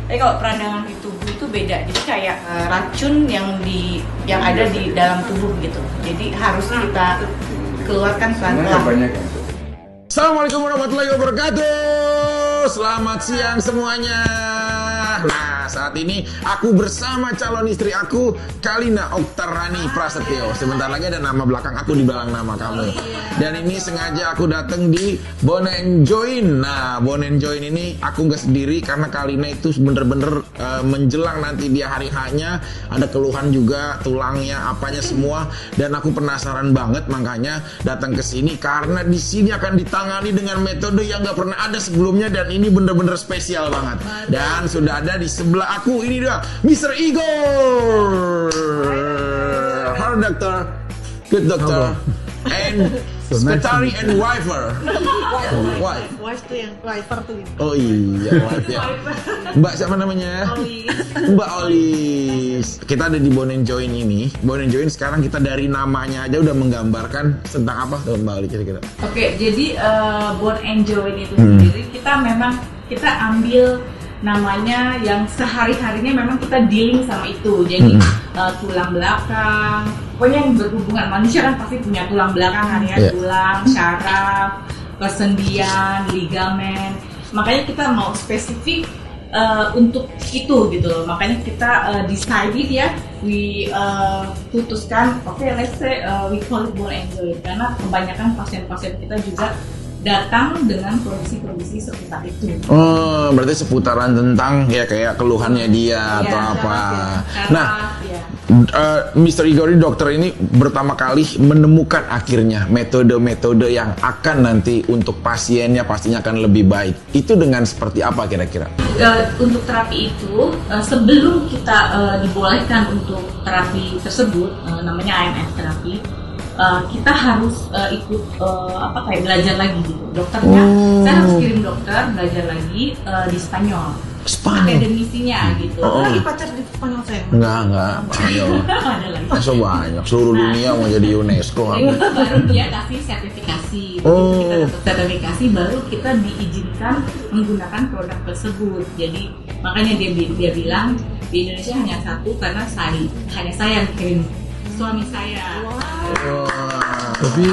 Tapi kalau peradangan di tubuh itu beda. Jadi kayak racun yang ada di dalam tubuh gitu. Jadi harus kita keluarkan pelan-pelan. Assalamualaikum warahmatullahi wabarakatuh. Selamat siang semuanya. Nah, saat ini aku bersama calon istri aku, Kalina Oktarani Prasetyo. Sebentar lagi ada nama belakang aku di belakang nama kamu. Dan ini sengaja aku datang di Bone and Join. Nah, Bone and Join ini aku nggak sendiri karena Kalina itu bener-bener menjelang nanti dia hari H-nya, ada keluhan juga tulangnya, apanya semua. Dan aku penasaran banget, makanya datang ke sini karena di sini akan ditangani dengan metode yang nggak pernah ada sebelumnya dan ini bener-bener spesial banget. Dan sudah ada di sebelah aku, ini dia Mr. Igor. Halo dokter. Good doctor. And secretary and wifer. Wife tuh yang wiper tuh. Oh iya, wife ya. Mbak siapa namanya? Mbak Olis. Kita ada di Bone and Join ini. Bone and Join sekarang kita dari namanya aja udah menggambarkan tentang apa tuh Mbak Olis kira-kira. Oke, jadi Bone and Join itu sendiri kita ambil namanya yang sehari-harinya memang kita dealing sama itu. Jadi tulang belakang, pokoknya yang berhubungan, manusia kan pasti punya tulang belakang harian, tulang, syaraf, persendian, ligamen. Makanya kita mau spesifik untuk itu gitu loh. Makanya kita decided ya, putuskan let's say we call it Bone and Join karena kebanyakan pasien-pasien kita juga datang dengan kondisi-kondisi seputar itu. Oh, berarti seputaran tentang ya kayak keluhannya dia atau apa. Nah, Mr. Igor dokter ini pertama kali menemukan akhirnya metode-metode yang akan nanti untuk pasiennya pastinya akan lebih baik. Itu dengan seperti apa kira-kira? Untuk terapi itu sebelum kita dibolehkan untuk terapi tersebut, namanya IMF terapi. Kita harus ikut kayak belajar lagi gitu. Dokternya, saya harus kirim dokter belajar lagi di Spanyol. Akademisinya gitu. Lagi pacar di Spanyol saya. Enggak. Ayo. Ada lagi. Masa banyak. Seluruh dunia mau jadi UNESCO. Baru dia kasih sertifikasi. Kita dapat sertifikasi baru kita diizinkan menggunakan produk tersebut. Jadi makanya dia bilang di Indonesia hanya satu karena hanya saya yang kirim suami saya. Tapi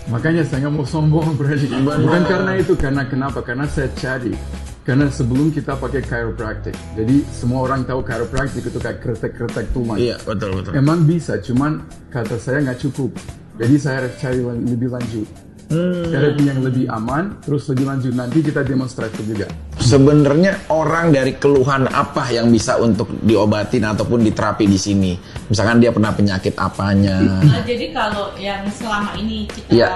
makanya saya nggak mau sombong berarti. Bukan karena itu, kenapa? Karena saya cari. Karena sebelum kita pakai chiropractic, jadi semua orang tahu chiropractic itu kayak kretek-kretek tulang. Iya, betul. Emang bisa, cuman kata saya nggak cukup. Jadi saya harus cari lebih lanjut. Terapi yang lebih aman, terus lebih lanjut. Nanti kita demonstrasi juga. Sebenarnya orang dari keluhan apa yang bisa untuk diobatin ataupun diterapi di sini? Misalkan dia pernah penyakit apanya? Jadi kalau yang selama ini kita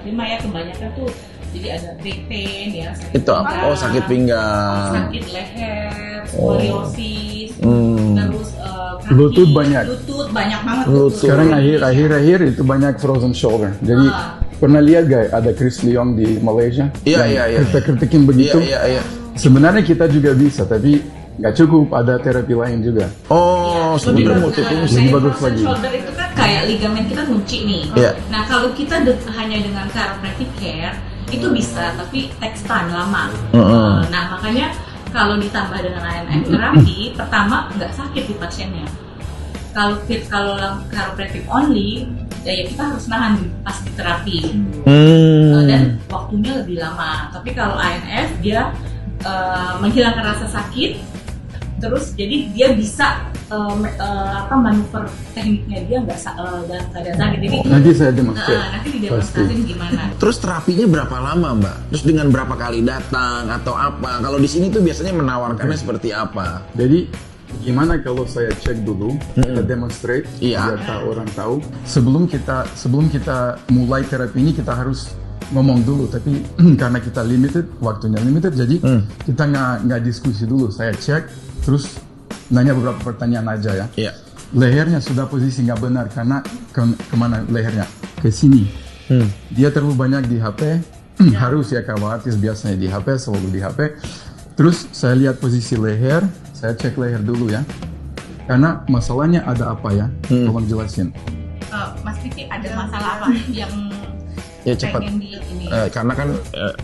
terima ya kebanyakan tuh, jadi ada back pain ya, sakit pinggang, sakit leher, skoliosis, terus kaki, lutut banyak banget. Sekarang akhir-akhir itu banyak frozen shoulder. Jadi pernah lihat gak ada Chris Leong di Malaysia? Iya. Kretek-kretekin begitu. Iya. Sebenarnya kita juga bisa, tapi nggak cukup, ada terapi lain juga. Sebenarnya multifungsi. Lebih bagus lagi. Shoulder itu kan kayak ligamen kita kunci nih. Nah kalau kita hanya dengan chiropractic care itu bisa, tapi takes time lama. Nah makanya kalau ditambah dengan IMF terapi, pertama nggak sakit di pasiennya. Kalau chiropractic only, ya kita harus nahan pas di terapi dan waktunya lebih lama. Tapi kalau IMF dia menghilangkan rasa sakit, terus jadi dia bisa manuver tekniknya dia nggak dalam keadaan sakit. Jadi nanti saya demonstrasi. Nanti didemonstrasin gimana. Terus terapinya berapa lama Mbak? Terus dengan berapa kali datang atau apa? Kalau di sini tuh biasanya menawarkannya seperti apa? Jadi gimana kalau saya cek dulu, kita demonstrate, biar orang tahu. Sebelum kita mulai terapi ini kita harus ngomong dulu, tapi karena kita waktunya limited, jadi kita nggak diskusi dulu. Saya cek, terus nanya beberapa pertanyaan aja ya. Lehernya sudah posisi nggak benar karena kemana lehernya? Ke sini. Dia terlalu banyak di HP. Harus ya, kalau artis biasanya di HP, selalu di HP. Terus saya lihat posisi leher. Saya cek leher dulu ya, karena masalahnya ada apa ya? Tolong jelasin. Mas Vicky ada masalah apa yang ya cepat. Di ini? Karena kan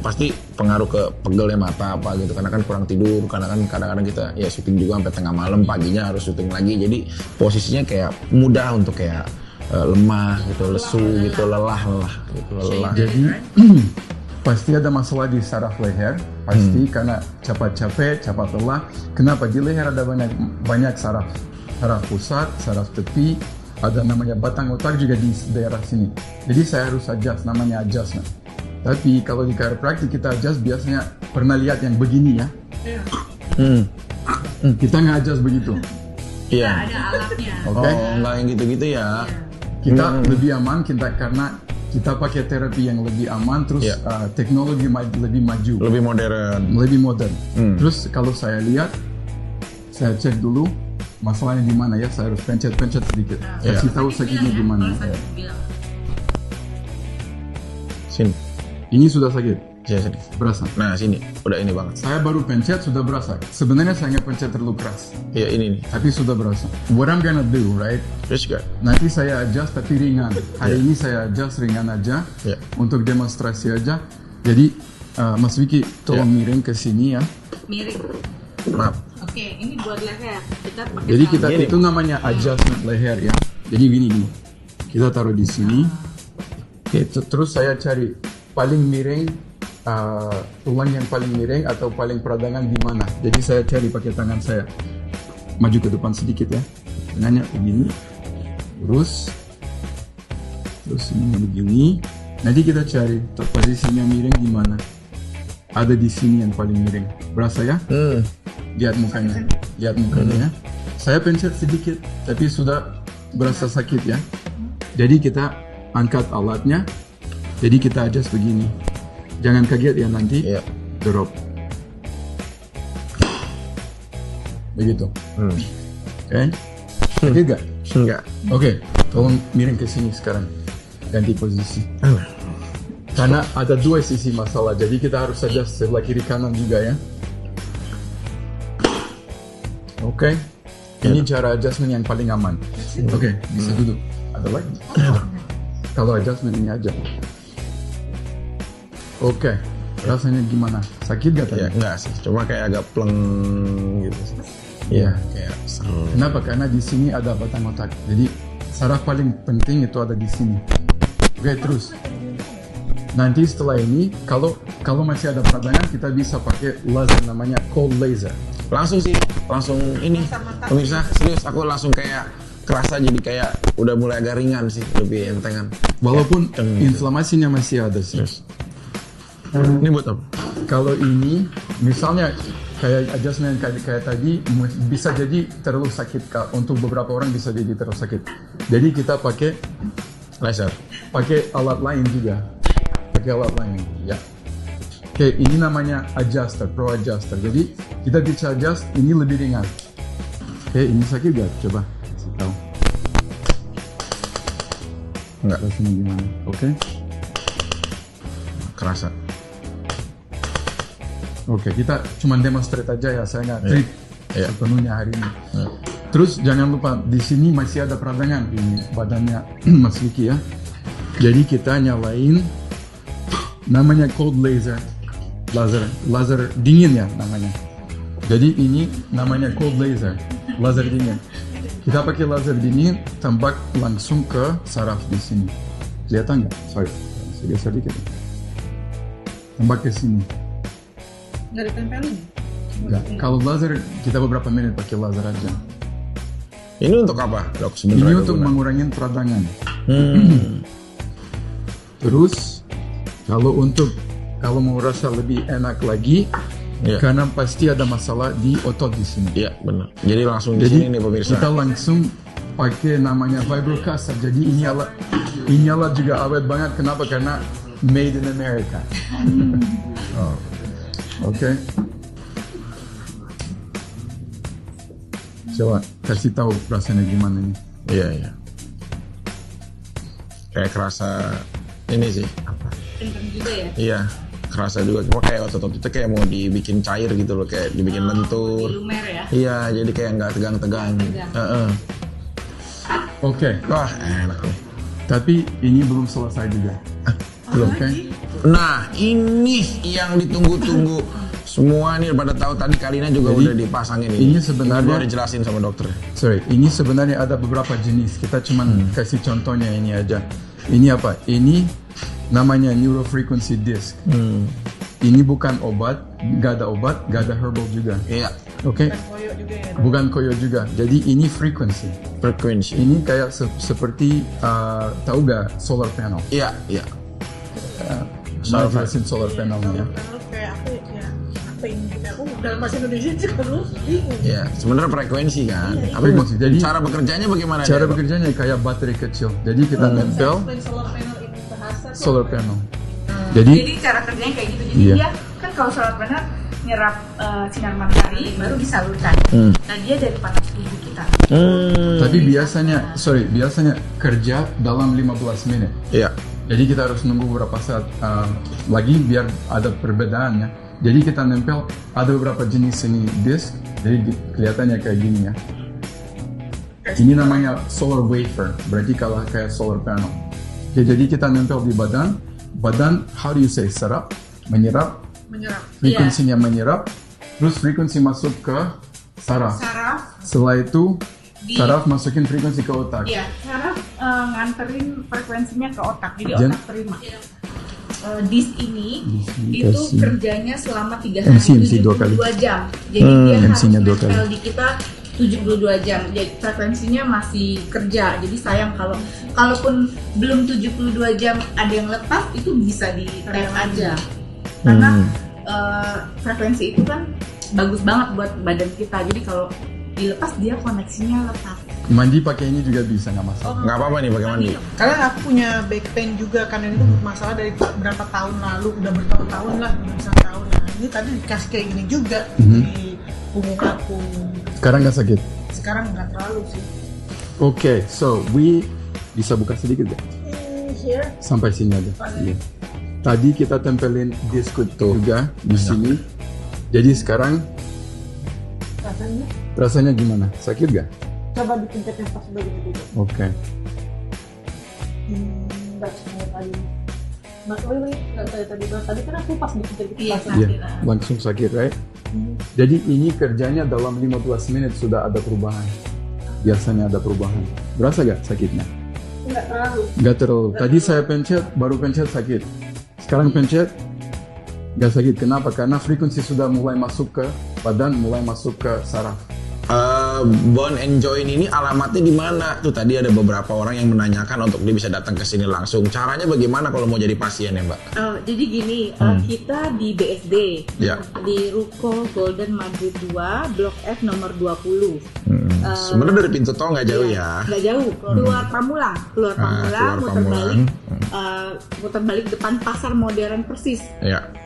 pasti pengaruh ke pegelnya mata apa gitu, karena kan kurang tidur, karena kan kadang-kadang kita ya syuting juga sampai tengah malam, paginya harus syuting lagi, jadi posisinya kayak mudah untuk kayak lemah gitu, lesu gitu, lelah gitu, lelah. Jadi pasti ada masalah di saraf leher, pasti karena cepat capek, cepat lelah. Kenapa? Di leher ada banyak saraf pusat, saraf tepi, ada namanya batang otak juga di daerah sini. Jadi saya harus adjust, namanya adjustment. Tapi kalau di chiropractic kita adjust biasanya pernah lihat yang begini ya. Kita nggak adjust begitu. Iya. Ada alatnya. Oke. Nggak yang gitu-gitu ya. Kita lebih aman karena kita pakai terapi yang lebih aman, terus teknologi lebih maju, lebih modern. Terus kalau saya lihat, saya cek dulu masalahnya di mana ya. Saya harus pencet sedikit. Kasih tahu sakitnya di mana. Sini. Ini sudah sakit. Ya, sini. Berasa. Nah sini, udah ini banget. Saya baru pencet sudah berasa. Sebenarnya saya nggak pencet terlalu keras. Iya ini nih. Tapi sudah berasa. What I'm gonna do, right? Terus juga. Nanti saya adjust tapi ringan. Hari ini saya adjust ringan aja. Untuk demonstrasi aja. Jadi Mas Vicky tolong miring ke sini ya. Miring. Maaf. Oke, ini buat leher. Kita pakai Jadi kita Gini. itu namanya adjustment leher ya. Jadi gini. Kita taruh di sini. Oke, terus saya cari paling miring, tulang yang paling miring atau paling peradangan di mana. Jadi saya cari pakai tangan saya. Maju ke depan sedikit ya. Tangannya begini. Terus ini begini. Nanti kita cari posisinya miring di mana. Ada di sini yang paling miring. Berasa ya? Lihat mukanya ya. Saya pencet sedikit, tapi sudah berasa sakit ya. Jadi kita angkat alatnya. Jadi kita adjust begini. Jangan kaget ya nanti. Drop. Begitu. Oke. Sakit gak? Enggak. Oke. Tolong miring ke sini sekarang. Ganti posisi. Karena ada dua sisi masalah. Jadi kita harus adjust sebelah kiri kanan juga ya. Oke. Ini cara adjustment yang paling aman. Oke, bisa duduk. Ada lagi? Kalau adjustment ini aja. Oke. Rasanya gimana? Sakit gak tadi? Ya enggak sih, cuma kayak agak pleng gitu sih. Iya, kayak seru. Kenapa? Karena di sini ada batang otak. Jadi saraf paling penting itu ada di sini. Oke, terus. Nanti setelah ini, kalau masih ada peradangan, kita bisa pakai laser namanya cold laser. Langsung ini pemirsa, serius aku langsung kayak kerasa, jadi kayak udah mulai agak ringan sih, lebih entengan. Walaupun inflamasinya masih ada sih. Ini buat apa? Kalau ini misalnya kayak adjustment kayak tadi bisa jadi terlalu sakit, untuk beberapa orang bisa jadi terlalu sakit. Jadi kita pakai Laser. Pakai alat lain juga. Pakai alat lain ya. Oke, ini namanya adjuster, pro adjuster. Jadi kita bisa adjust ini lebih ringan. Oke, ini sakit gak? Coba kasih tahu. Enggak. Rasanya gimana? Oke. Kerasa. Oke, kita cuma demonstrate aja ya, saya nggak treat sepenuhnya hari ini. Terus jangan lupa di sini masih ada peradangan di badannya Mas Vicky ya. Jadi kita nyalain namanya cold laser dingin ya namanya. Jadi ini namanya cold laser dingin. Kita pakai laser dingin, tembak langsung ke saraf di sini. Kelihatan nggak? Sorry, geser dikit. Tembak ke sini. Nggak ditempelin? Nggak. Kalau laser kita beberapa menit pakai laser aja. Ini untuk apa, Dok? Ini untuk mengurangi peradangan. Terus kalau mau rasa lebih enak lagi, karena pasti ada masalah di otot di sini. Iya, benar. Jadi langsung di sini nih pemirsa. Kita langsung pakai namanya vibrocaster. Jadi ini alat juga awet banget. Kenapa? Karena made in America. Oke. Coba kasih tahu rasanya gimana nih. Iya. Kayak kerasa ini sih. Kenceng juga ya? Iya, kerasa juga. Cuma kayak otot itu kayak mau dibikin cair gitu loh, kayak dibikin lentur. Lumer ya? Iya, jadi kayak nggak tegang-tegang. Oke. Wah, enak nih. Tapi ini belum selesai juga. Belum. Nah, ini yang ditunggu-tunggu. Semua nih pada tahu tadi Kalina juga udah dipasangin ini. Ini sebenarnya udah dijelasin sama dokter. Sorry, ini sebenarnya ada beberapa jenis. Kita cuman kasih contohnya ini aja. Ini apa? Ini namanya neurofrequency disc. Ini bukan obat, gak ada obat, gak ada herbal juga. Iya. Oke. Bukan koyo juga. Jadi ini frequency. Ini kayak seperti tahu gak solar panel? Iya, iya. Saya jelasin solar panelnya. Kayak apa ya? Apa ini? Aku dalam bahasa Indonesia juga lu bingung. Iya, sebenarnya frekuensi kan. Frekuensi. Jadi cara bekerjanya bagaimana? Cara bekerjanya kayak baterai kecil. Jadi kita nempel Solar panel ini bahasa solar panel. Jadi cara kerjanya kayak gitu. Jadi dia kan kalau solar panel nyerap sinar matahari baru disalurkan. Nah dia dari panas tubuh kita. Tapi biasanya kerja dalam 15 menit. Iya. Jadi kita harus nunggu beberapa saat lagi biar ada perbedaannya. Jadi kita nempel ada beberapa jenis ini disk. Jadi kelihatannya kayak gini ya. Ini namanya solar wafer. Berarti kalau kayak solar panel. Oke, jadi kita nempel di badan. Badan, how do you say, serap, menyerap. Frekuensinya menyerap. Terus frekuensi masuk ke saraf. Setelah itu saraf masukin frekuensi ke otak. Iya, saraf nganterin frekuensinya ke otak, jadi otak terima. Disk ini itu kerjanya selama 3 hari 72 jam. Jadi dia harus nempel di kita 72 jam. Jadi frekuensinya masih kerja. Jadi sayang kalaupun belum 72 jam ada yang lepas itu bisa di-tap aja. Karena frekuensi itu kan bagus banget buat badan kita. Jadi kalau dilepas dia koneksinya lepas. Mandi pakai ini juga bisa, nggak masalah. Nggak apa-apa nih pakai mandi. Karena aku punya back pain juga kan, ini masalah dari berapa tahun lalu, udah bertahun-tahun lah, bisa tahun. Nah ini tadi dikasih kayak gini juga di punggung aku. Sekarang nggak sakit? Sekarang nggak terlalu sih. Oke, so bisa buka sedikit ya? Here. Sampai sini aja. Iya. Tadi kita tempelin disk juga di sini. Jadi sekarang rasanya gimana? Sakit gak? Coba dipencet yang pas begini dulu. Oke. Enggak kayak tadi. Nggak kayak tadi kan aku pas dipencet gitu. Iya, langsung sakit, right? Jadi ini kerjanya dalam 15 menit sudah ada perubahan. Biasanya ada perubahan. Berasa gak sakitnya? Nggak terlalu. Tadi saya baru pencet sakit. Sekarang pencet nggak sakit. Kenapa? Karena frekuensi sudah mulai masuk ke badan, mulai masuk ke saraf. Bone and Joint ini alamatnya di mana? Tuh tadi ada beberapa orang yang menanyakan untuk dia bisa datang ke sini langsung. Caranya bagaimana kalau mau jadi pasien ya, Mbak? Jadi gini, kita di BSD, di Ruko Golden Madrid 2, Blok F nomor 20. Sebenarnya dari pintu tol nggak jauh ya? Nggak jauh, keluar Pamulang, muter balik depan pasar modern persis.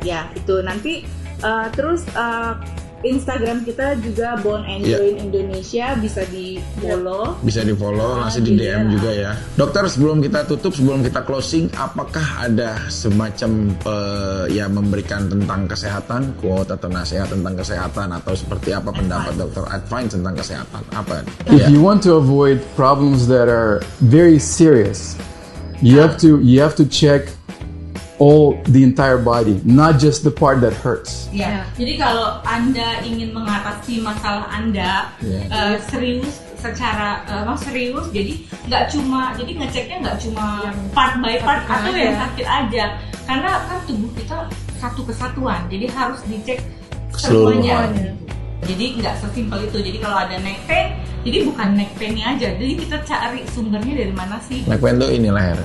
Ya itu nanti terus Instagram kita juga Bone and Joint Indonesia, bisa di follow. Bisa di follow, langsung di DM juga ya. Dokter, sebelum kita tutup, sebelum kita closing, apakah ada semacam memberikan tentang kesehatan, quote atau nasihat tentang kesehatan, atau seperti apa pendapat dokter, advice tentang kesehatan? Apa? If you want to avoid problems that are very serious, you have to check the entire body, not just the part that hurts. Ya, jadi kalau Anda ingin mengatasi masalah Anda serius, serius, jadi ngeceknya nggak cuma part by part atau yang sakit aja, karena kan tubuh kita satu kesatuan, jadi harus dicek semuanya. Jadi nggak sesimpel itu. Jadi kalau ada neck pain, jadi bukan neck pain-nya aja. Jadi kita cari sumbernya dari mana sih? Neck pain tuh ini leher.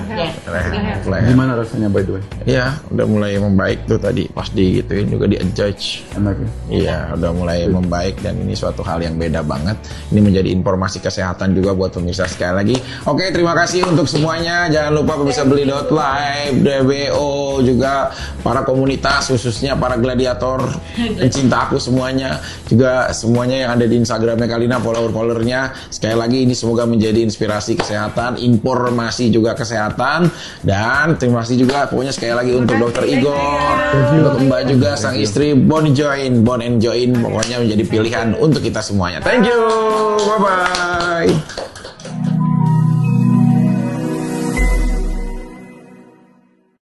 Leher. Gimana rasanya by the way? Iya, udah mulai membaik tuh tadi pas digituin juga di-adjust. Enak ya? Iya, udah mulai membaik dan ini suatu hal yang beda banget. Ini menjadi informasi kesehatan juga buat pemirsa sekali lagi. Oke, terima kasih untuk semuanya. Jangan lupa pemirsa beli.live, DBO, juga para komunitas khususnya para gladiator, pencinta aku semuanya. Juga semuanya yang ada di Instagramnya Kalina, follower-followernya. Sekali lagi ini semoga menjadi inspirasi kesehatan, informasi juga kesehatan. Dan terima kasih juga pokoknya sekali lagi untuk Dr. Igor, untuk Mbak juga sang istri, Bone and Joint pokoknya menjadi pilihan untuk kita semuanya. Thank you, bye-bye.